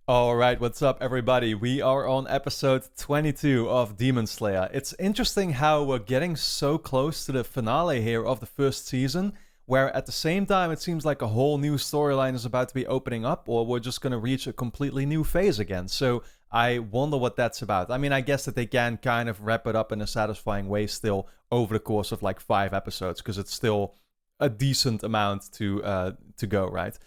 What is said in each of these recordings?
Alright, what's up everybody? We are on episode 22 of Demon Slayer. It's interesting how we're getting so close to the finale here of the first season, where at the same time it seems like a whole new storyline is about to be opening up, or we're just gonna reach a completely new phase again. So I wonder what that's about. I mean, I guess that they can kind of wrap it up in a satisfying way still over the course of like 5 episodes, because it's still a decent amount to go, right?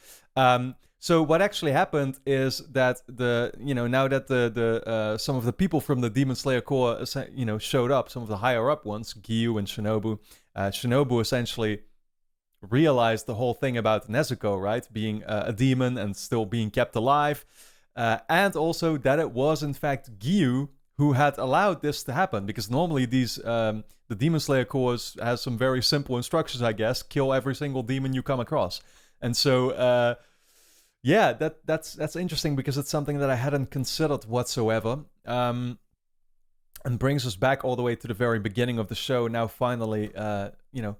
So what actually happened is that now that the some of the people from the Demon Slayer Corps showed up, some of the higher up ones, Giyu and Shinobu, Shinobu essentially realized the whole thing about Nezuko, right, being a demon and still being kept alive, and also that it was in fact Giyu who had allowed this to happen, because normally the Demon Slayer Corps has some very simple instructions, I guess: kill every single demon you come across, and so. Yeah, that's interesting, because it's something that I hadn't considered whatsoever. And brings us back all the way to the very beginning of the show, now finally,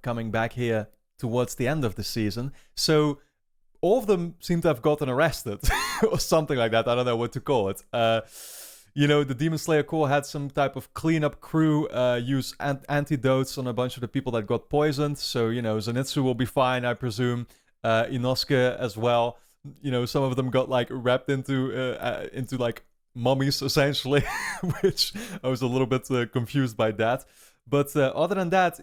coming back here towards the end of the season. So all of them seem to have gotten arrested, or something like that. I don't know what to call it. The Demon Slayer Corps had some type of cleanup crew use antidotes on a bunch of the people that got poisoned. So, Zenitsu will be fine, I presume. Inosuke as well. Some of them got like wrapped into like mummies essentially, which I was a little bit confused by that. But other than that,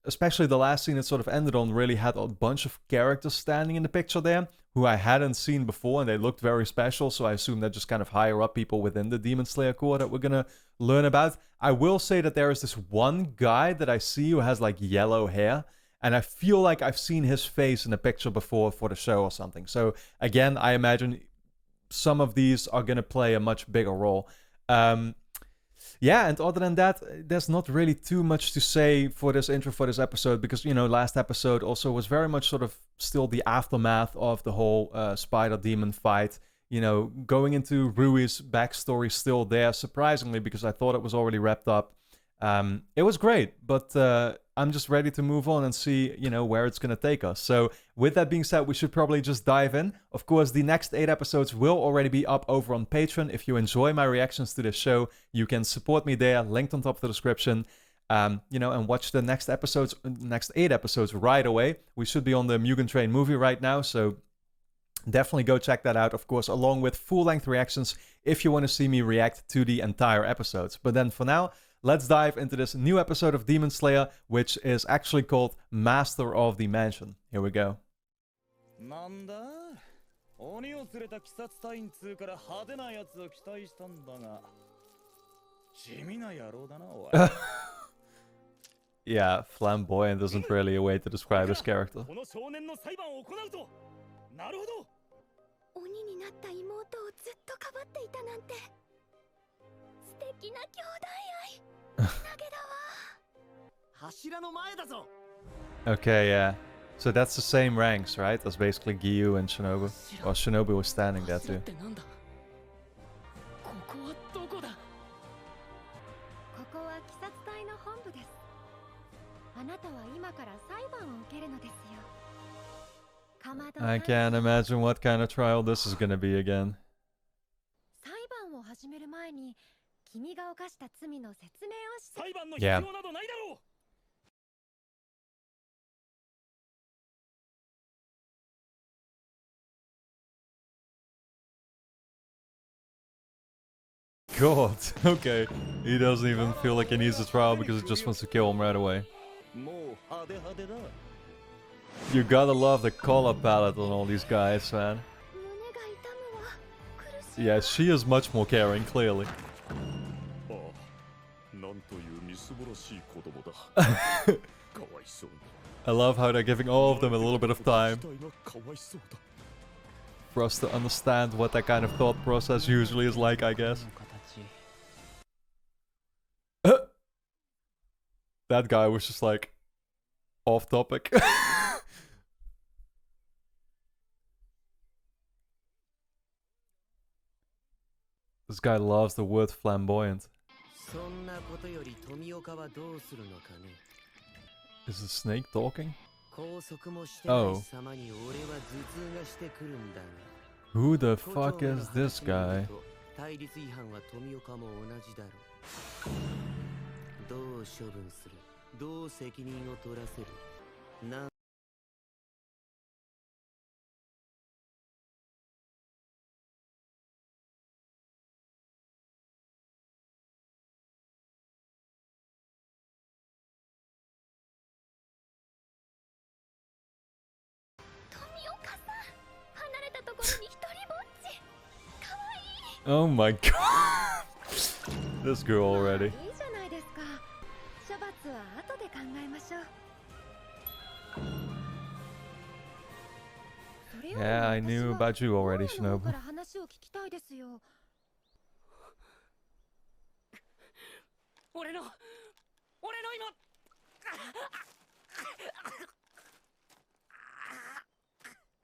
especially the last scene it sort of ended on really had a bunch of characters standing in the picture there who I hadn't seen before, and they looked very special. So I assume they're just kind of higher up people within the Demon Slayer Corps that we're gonna learn about. I will say that there is this one guy that I see who has like yellow hair, and I feel like I've seen his face in a picture before for the show or something. So again, I imagine some of these are going to play a much bigger role. And other than that, there's not really too much to say for this intro for this episode, because, last episode also was very much sort of still the aftermath of the whole spider demon fight. Going into Rui's backstory still there, surprisingly, because I thought it was already wrapped up. It was great, but I'm just ready to move on and see, where it's going to take us. So with that being said, we should probably just dive in. Of course, the next 8 episodes will already be up over on Patreon. If you enjoy my reactions to this show, you can support me there, linked on top of the description. And watch the next 8 episodes right away. We should be on the Mugen Train movie right now, so definitely go check that out, of course, along with full-length reactions if you want to see me react to the entire episodes. But then for now, let's dive into this new episode of Demon Slayer, which is actually called Master of the Mansion. Here we go. Yeah, flamboyant isn't really a way to describe his character. Okay, yeah. So that's the same ranks, right? That's basically Giyu and Shinobu. Well, Shinobu was standing there too. I can't imagine what kind of trial this is gonna be again. Yeah. God, okay. He doesn't even feel like he needs a trial because he just wants to kill him right away. You gotta love the color palette on all these guys, man. Yeah, she is much more caring, clearly. I love how they're giving all of them a little bit of time for us to understand what that kind of thought process usually is like, I guess. That guy was just like off topic. This guy loves the word flamboyant. Is the snake talking? Oh. Who the fuck is this guy? 対立違反は富岡も同じだろう。どう処分する？どう責任を取らせる？な。Oh my god. This girl already. Yeah, I knew about you already, Shinobu. 俺の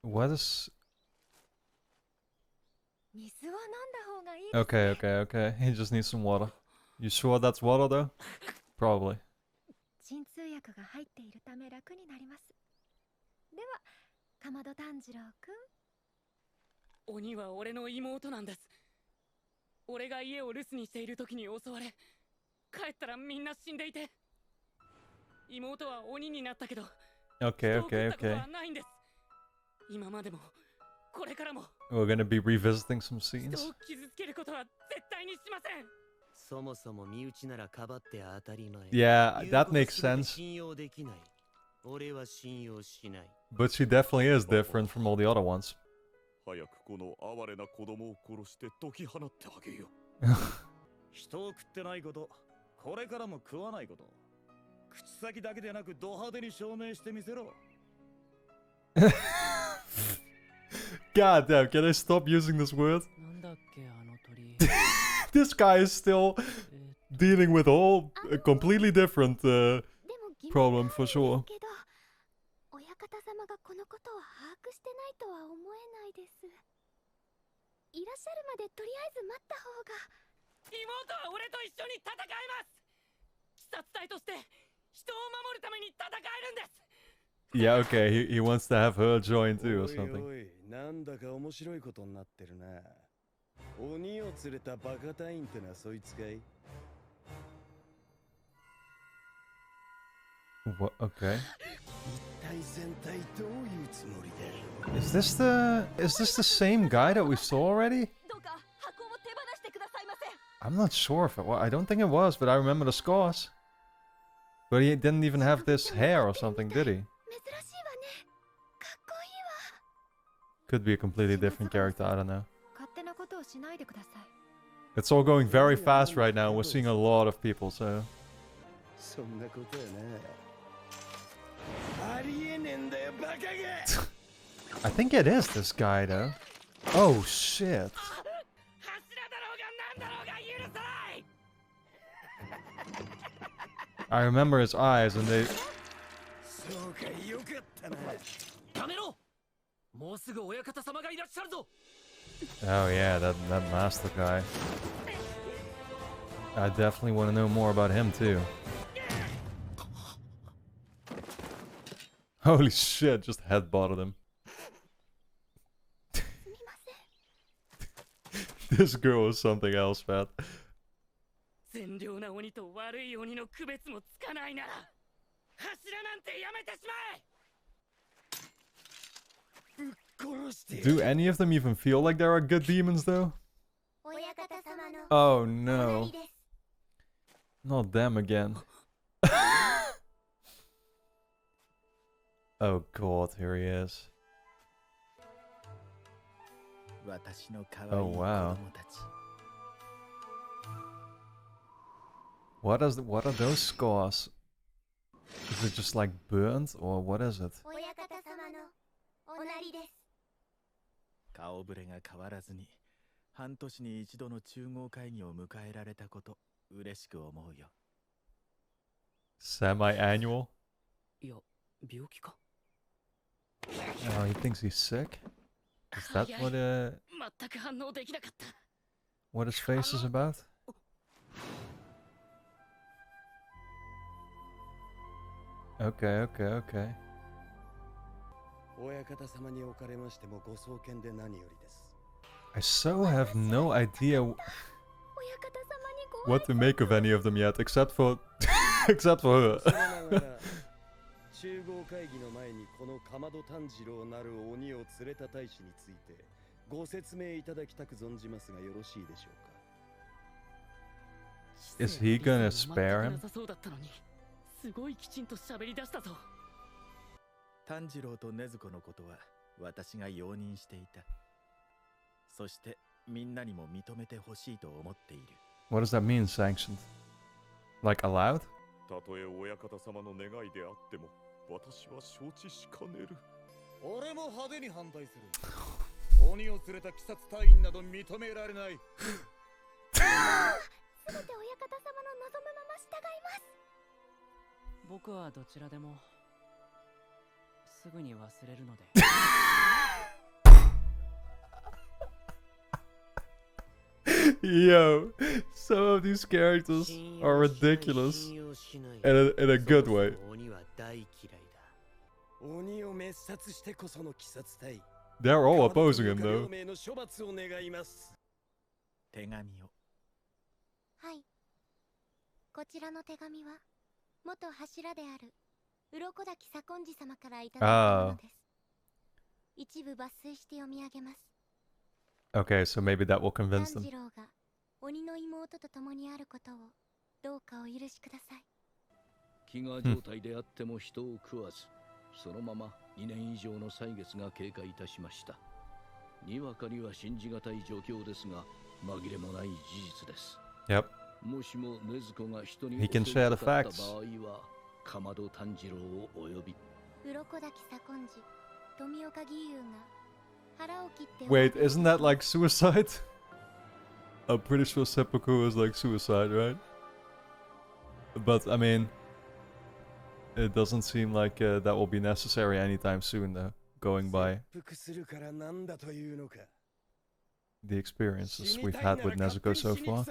今 What is... Okay, okay, okay. He just needs some water. You sure that's water though? Probably. 鎮痛薬が入っているため楽になります。では、かまど炭治郎くん。鬼は俺の妹なんです。俺が家を留守にしている時に襲われ、帰ったらみんな死んでいて、妹は鬼になったけど、 Okay, okay, 人を食ったこと okay. はないんです。今までもこれからも We're gonna be revisiting some 人 scenes. を傷つけることは絶対にしません。そもそも身内ならかばって当たり前。 Yeah, that makes sense. 信用できない。俺は信用しない。 But she definitely is different from all the other ones. 早くこの哀れな子供を殺して解き放ってあげよう。人を食ってないこと、これからも食わないこと。口先だけでなくド派手に証明してみせろ。God damn, can I stop using this word? なんだっけあの鳥。 This guy is still dealing with a completely different problem for sure. 親方様がこのことを把握してないとは思えないです。いらっしゃるまでとりあえず待った方が。妹は俺と一緒に戦います。鬼殺隊として人を守るために戦えるんです。 Yeah, okay, he wants to have her join too or おい something. おい、なんだか面白いことになってるな。鬼を連れたバカ隊員ってのはそいつかい？ What? Okay. 一体全体どういうつもりだ？ Is this the same guy that we saw already? どうか箱を手放してくださいませ。 I'm not sure if it was. I don't think it was, but I remember the scars. But he didn't even have this hair or something, did he? 珍しいわね。かっこいいわ。 Could be a completely different character, I don't know. 勝手なことをしないでください。 It's all going very fast right now. We're seeing a lot of people, so... そんなことやな。ありえねえんだよ、バカが。 I think it is this guy, though. Oh, shit. 柱だろうがなんだろうが許さない。 I remember his eyes, and they... そうか、よかったな。やめろ。もうすぐ親方様がいらっしゃるぞ。 Oh, yeah, that master guy. I definitely want to know more about him, too. Holy shit, just headbutted him. This girl is something else, man. 善良な鬼と悪い鬼の区別もつかないなら、柱なんてやめてしまえ。 Do any of them even feel like there are good demons, though? 親方様の Oh, no. Not them again. Oh, God, here he is. Oh, wow. What are those scars? Is it just like burnt, or what is it? 親方様のおなりです。顔ぶれが変わらずに半年に一度の中合会議を迎えられたこと嬉しく思うよ。Semi-annual? いや、病気か。 Oh, he thinks he's sick? Is that全く反応できなかった。 what his face is about? Okay, okay, okay. 親方様におかれましてもご創建で何よりです。I so have no idea 親方様にご what to make of any of them yet, except for except for her. 恐れながら集合会議の前にこのかまど炭治郎なる鬼を連れた大使についてご説明いただきたく存じますがよろしいでしょうか。 Is he gonna spare him? そうだったのにすごいきちんと喋り出したぞ。炭治郎と禰豆子のことは私が容認していた。そしてみんなにも認めてほしいと思っている。 What does that mean, sanctioned? Like allowed? たとえ親方様の願いであっても私は承知しかねる。俺も派手に反対する。鬼を連れた鬼殺隊員など認められない。すべて親方様の望むまま従います。僕はどちらでもすぐに忘れるので。Yo, some of these characters are ridiculous in a good way. 鬼を滅殺してこその鬼殺隊。 They're all opposing him though. 名の処罰を願います。手紙を。はい。こちらの手紙は元柱である鱗滝左近寺様からいただいたものです。一部抜粋して読み上げます。 Okay, so maybe that will 炭 convince them. 治郎が鬼の妹と共にあることをどうかお許しください。飢餓状態であっても人を食わず、そのまま2年以上の歳月が経過いたしました。にわかには信じがたい状況ですが、紛れもない事実です。 Yep. もしも禰豆子が人に He can share the 襲いかかった facts. 場合は、かまど炭治郎をお呼び。鱗滝左近寺富岡義勇が腹を切って Wait, isn't that like suicide? I'm pretty sure seppuku is like suicide, right? But I mean, it doesn't seem like that will be necessary anytime soon, though. Going by 切腹するからなんだというのか。 the experiences we've had with Nezuko so far.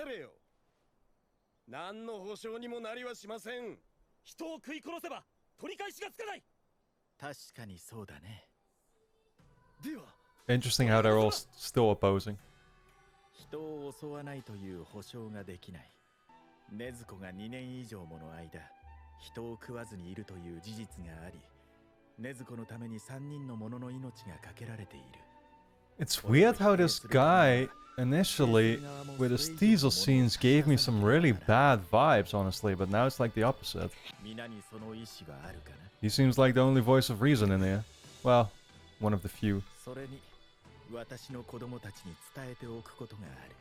何の保証にもなりはしません。人を食い殺せば取り返しがつかない。確かにそうだね。では Interesting how they're all still opposing. 人を襲わないという保証ができない。禰豆子が2年以上もの間、人を食わずにいるという事実があり、禰豆子のために3人の者の命がかけられている。 It's weird how this guy initially with his teaser scenes gave me some really bad vibes, honestly, but now it's like the opposite. 皆にその意志はあるかな。 He seems like the only voice of reason in here. Well, one of the few. それに私の子供たちに伝えておくことがある。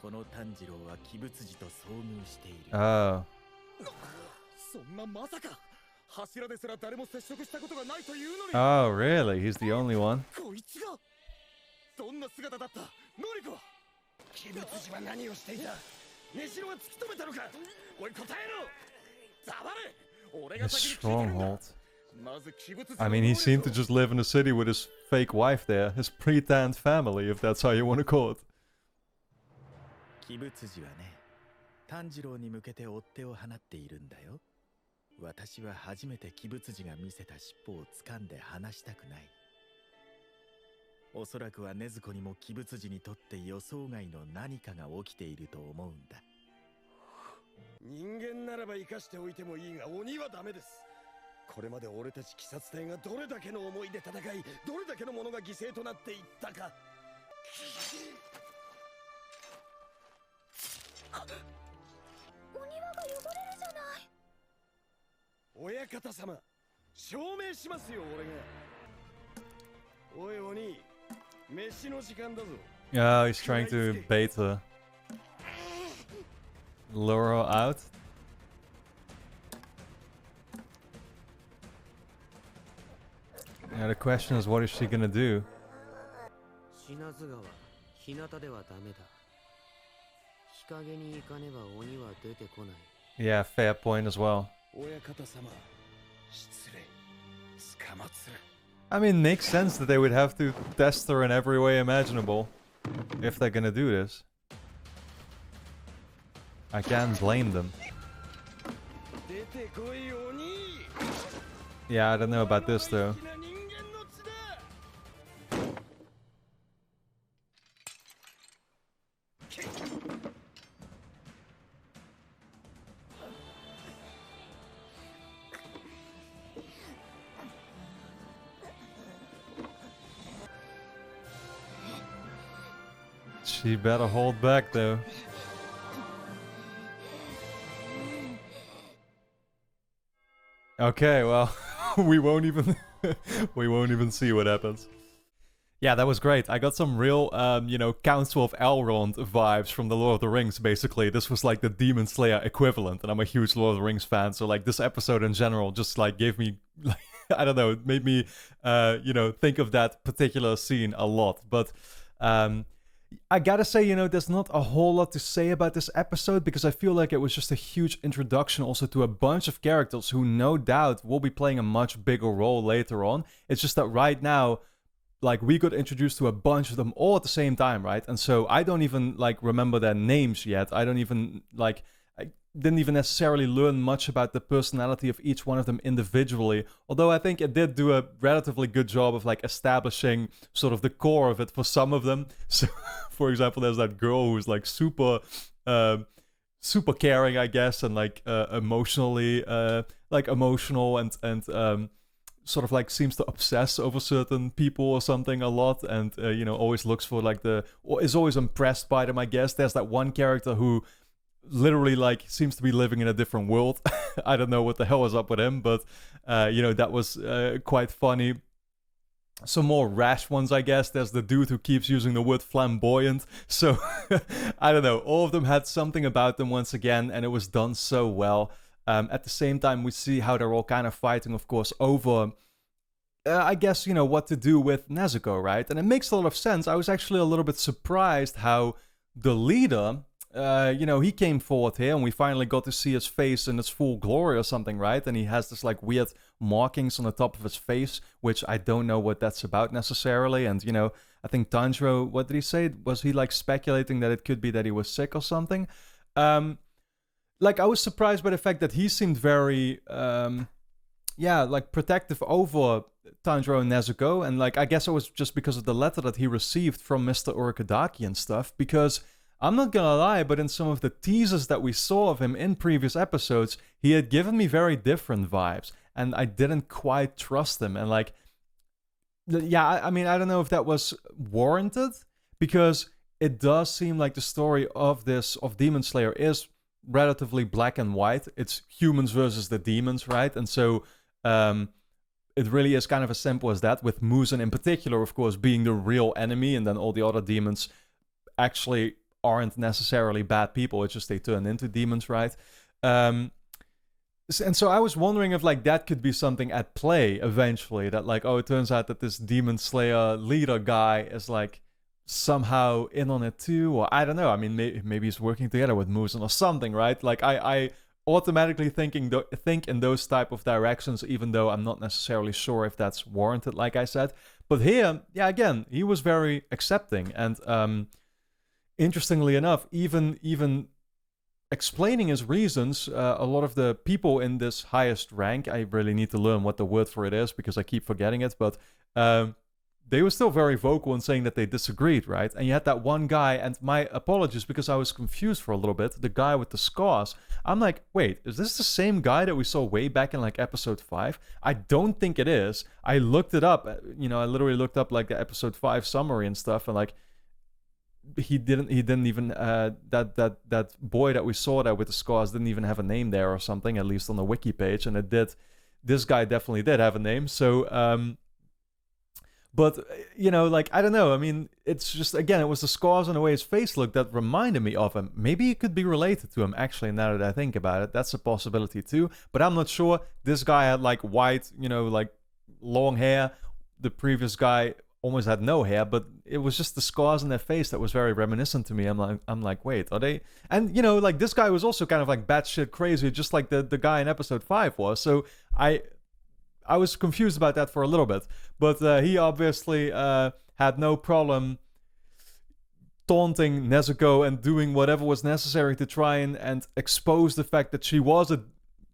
この炭治郎は鬼物児と遭遇している。 Oh. そんなまさか柱ですら誰も接触したことがないというのに。 Oh, really? He's the only one? こいつがどんな姿だったノリコ。鬼物児は何をしていた。根城は突き止めたのか。おい答えろ。ざわれ。俺が His 先に聞いてるんだ。 stronghold. まず鬼物児 I mean, he seemed to just live in a city with his fake wife there. His pretend family, if that's how you want to call it. 鬼物児はね、炭治郎に向けて追っ手を放っているんだよ。私は初めて鬼物児が見せた尻尾を掴んで離したくない。おそらくは禰豆子にも鬼物児にとって予想外の何かが起きていると思うんだ。人間ならば生かしておいてもいいが鬼はダメです。これまで俺たち鬼殺隊がどれだけの思いで戦い、どれだけのものが犠牲となっていったか。お庭が汚れるじゃない。親方様、証明しますよ俺が。おい鬼、飯の時間だぞ。 Yeah, he's trying to bait her. Lure her out. Yeah, the question is, what is she gonna do? 死なず川、日向ではダメだ。日陰に行かねば鬼は出てこない。Yeah, fair point as well. 親方様、失礼。捕まつる。 I mean, makes sense that they would have to test her in every way imaginable if they're gonna do this. I can't blame them. 出てこい鬼。 Yeah, I don't know about this though. She better hold back though. Okay, well, we won't even see what happens. Yeah, that was great. I got some real, Council of Elrond vibes from the Lord of the Rings, basically. This was like the Demon Slayer equivalent, and I'm a huge Lord of the Rings fan, so like this episode in general just like gave me, like, I don't know, it made me, think of that particular scene a lot. But I gotta say, there's not a whole lot to say about this episode because I feel like it was just a huge introduction also to a bunch of characters who no doubt will be playing a much bigger role later on. It's just that right now, like, we got introduced to a bunch of them all at the same time, right? And so I don't even, like, remember their names yet. I didn't even necessarily learn much about the personality of each one of them individually. Although I think it did do a relatively good job of, like, establishing sort of the core of it for some of them. So, for example, there's that girl who's, like, super caring, I guess, and, like, emotionally, emotional and sort of like seems to obsess over certain people or something a lot, and always looks for like or is always impressed by them, I guess. There's that one character who literally like seems to be living in a different world. I don't know what the hell is up with him, but that was quite funny. Some more rash ones, I guess. There's the dude who keeps using the word flamboyant. So I don't know, all of them had something about them once again, and it was done so well. At the same time, we see how they're all kind of fighting, of course, over, I guess, what to do with Nezuko, right? And it makes a lot of sense. I was actually a little bit surprised how the leader, he came forward here and we finally got to see his face in its full glory or something, right? And he has this, like, weird markings on the top of his face, which I don't know what that's about necessarily. And, I think Tanjiro, what did he say? Was he, like, speculating that it could be that he was sick or something? Like, I was surprised by the fact that he seemed very, protective over Tanjiro and Nezuko. And, like, I guess it was just because of the letter that he received from Mr. Urokodaki and stuff. Because, I'm not gonna lie, but in some of the teasers that we saw of him in previous episodes, he had given me very different vibes. And I didn't quite trust him. And, like, I mean, I don't know if that was warranted. Because it does seem like the story of Demon Slayer is relatively black and white. It's humans versus the demons, right? And so it really is kind of as simple as that, with Muzan in particular, of course, being the real enemy, and then all the other demons actually aren't necessarily bad people. It's just they turn into demons, right? And so I was wondering if, like, that could be something at play eventually, that, like, oh, it turns out that this Demon Slayer leader guy is, like, somehow in on it too, or I don't know. I mean, maybe he's working together with Muzan or something, right? Like, I automatically think in those type of directions, even though I'm not necessarily sure if that's warranted, like I said. But here, yeah, again, he was very accepting, and interestingly enough, even explaining his reasons, a lot of the people in this highest rank, I really need to learn what the word for it is because I keep forgetting it, but they were still very vocal in saying that they disagreed, right? And you had that one guy, and my apologies because I was confused for a little bit, the guy with the scars. I'm like, wait, is this the same guy that we saw way back in, like, episode 5? I don't think it is. I looked it up, I literally looked up, like, the episode 5 summary and stuff, and, like, he didn't even, that boy that we saw there with the scars didn't even have a name there or something, at least on the wiki page, and this guy definitely did have a name, so, but, like, I don't know. I mean, it's just, again, it was the scars and the way his face looked that reminded me of him. Maybe it could be related to him, actually, now that I think about it. That's a possibility, too. But I'm not sure. This guy had, like, white, like, long hair. The previous guy almost had no hair, but it was just the scars on their face that was very reminiscent to me. I'm like, wait, are they? And, like, this guy was also kind of, like, batshit crazy, just like the guy in episode 5 was. So I was confused about that for a little bit, but he obviously had no problem taunting Nezuko and doing whatever was necessary to try and expose the fact that she was a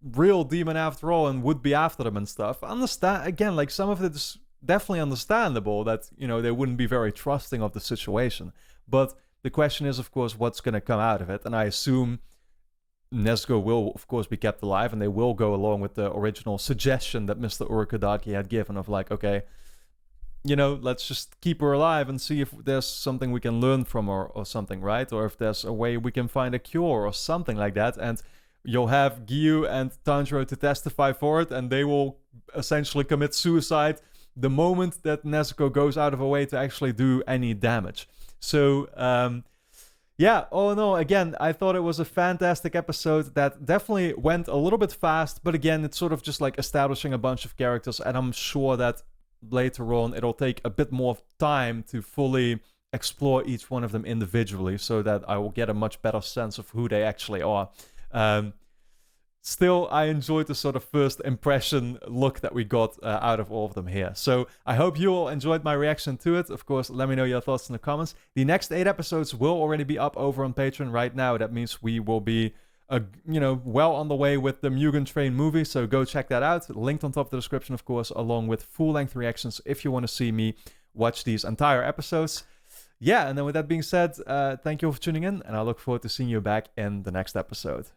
real demon after all and would be after them and stuff. Again, like, some of it is definitely understandable that, they wouldn't be very trusting of the situation. But the question is, of course, what's going to come out of it, and I assume Nezuko will, of course, be kept alive, and they will go along with the original suggestion that Mr. Urokodaki had given of, like, okay, let's just keep her alive and see if there's something we can learn from her or something, right? Or if there's a way we can find a cure or something like that. And you'll have Gyu and Tanjiro to testify for it, and they will essentially commit suicide the moment that Nezuko goes out of her way to actually do any damage. So, yeah, all in all, again, I thought it was a fantastic episode that definitely went a little bit fast, but again, it's sort of just like establishing a bunch of characters, and I'm sure that later on it'll take a bit more time to fully explore each one of them individually so that I will get a much better sense of who they actually are. Still, I enjoyed the sort of first impression look that we got out of all of them here. So I hope you all enjoyed my reaction to it. Of course, let me know your thoughts in the comments. The next 8 episodes will already be up over on Patreon right now. That means we will be, well on the way with the Mugen Train movie. So go check that out. Linked on top of the description, of course, along with full-length reactions if you want to see me watch these entire episodes. Yeah, and then with that being said, thank you all for tuning in, and I look forward to seeing you back in the next episode.